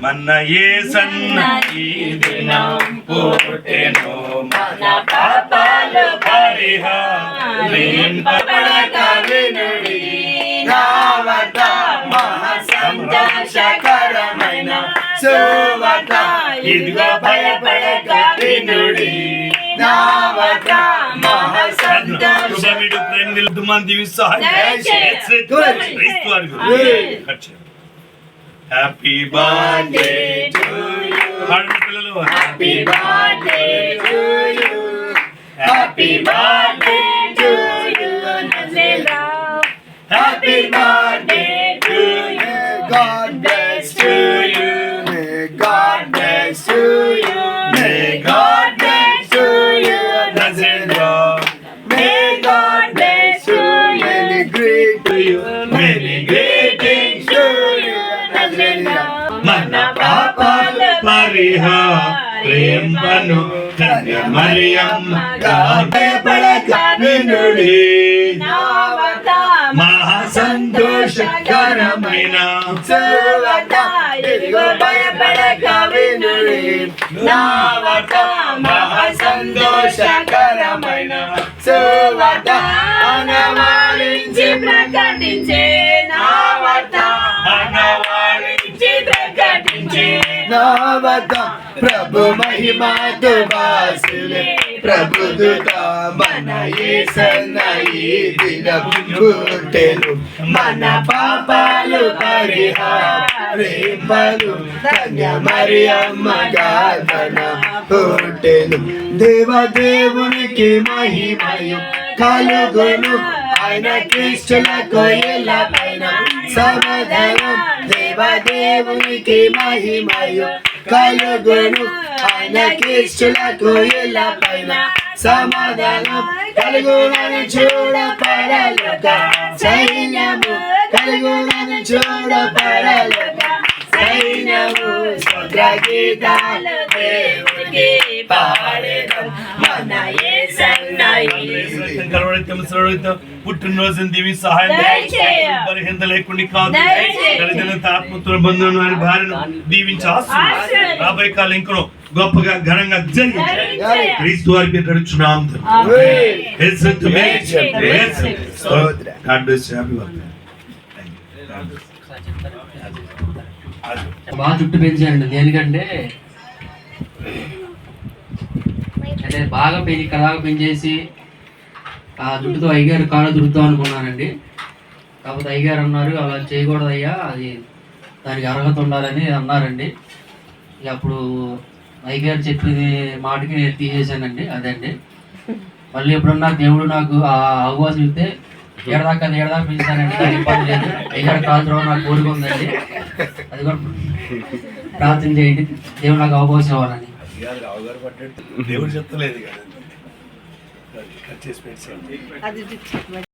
మన యేసన్న ఈ దినం పుట్టెను, మన పాపాలు పరిహరింపబడక వినుడి, నా వద్ద మహా సంతోషకరమైన సువార్త, ఇదిగో భయపడక వినుడి, నా వద్ద మహా సంతోషకరమైన Happy birthday to you. Happy birthday to you. Happy birthday to you. Happy birthday to you. God bless to you. May God bless to you. May God bless to you. May God bless to you. Many great to you. Many greetings to you. మన పాపాలు పరిహరింపను కన్య మరియమ్మ భయపడక వినుడి, మహా సంతోషకరమైన సువార్త, ఇదిగో భయపడక వినుడి, నా వార్త మహా సంతోషకరమైన సువార్త, అనవాలించి ప్రకటించే నా వార్త, అనవాలించి ప్రకటించే నా వార్త, ప్రభు మహిమతో వాసులే ప్రభుదుత మన యేసన్న ఈ దినం పుట్టెను, మన పాపాలు పరిహరింపను కన్య మరియమ్మ గాథన పుట్టెను, దేవదేవునికి మహిమయు కలుగును, ఆయన క్రీస్తులకు ఎల్లపైన సమాధానం, దేవదేవునికి మహిమయు కలుగును, ఆయన క్రీస్తులకు ఎల్లపైన సమాధానం, కలుగునని చూడ పరలోక సైన్యము, కలుగునని చూడ పరలోక సైన్యము, స్తోత్ర గీతాలు దేవునికి పాడెదం, మన యేసన్న పుట్టినరోజు దీవి సహాయం పరిహింత లేకుండా కాదు, ఆత్మతో బంధువులు వారి భార్యను దీవించి రాబోయే కాలం ఇంకనో గొప్పగా ఘనంగా జరిగి క్రీస్తు వారి పేరు నడుచున్నాం. బాగా జుట్టు పెంచారండి, దేనికంటే అంటే బాగా కలాగా పెంచేసి ఆ జుట్టుతో అయ్యగారు కాళ్ళు దురుతాం అనుకున్నానండి. కాకపోతే అయ్యగారు అన్నారు అలా చేయకూడదు అయ్యా, అది దానికి అర్హత ఉండాలని అన్నారండి. ఇక అప్పుడు అయ్యగారు చెప్పిన మాటకి నేను తీసేసానండి. అదండి మళ్ళీ ఎప్పుడన్నా దేవుడు నాకు ఆ అవకాశం ఇస్తే ఏడదాకా పెంచానండి, దాని ఇబ్బంది లేదు. అయ్యగారు కాళ్ళు నాకు కోరిక ఉందండి, అది కూడా ప్రార్థన చేయండి, దేవుడు నాకు అవకాశం ఇవ్వాలని. దేవుడు చెప్తలేదు కదా.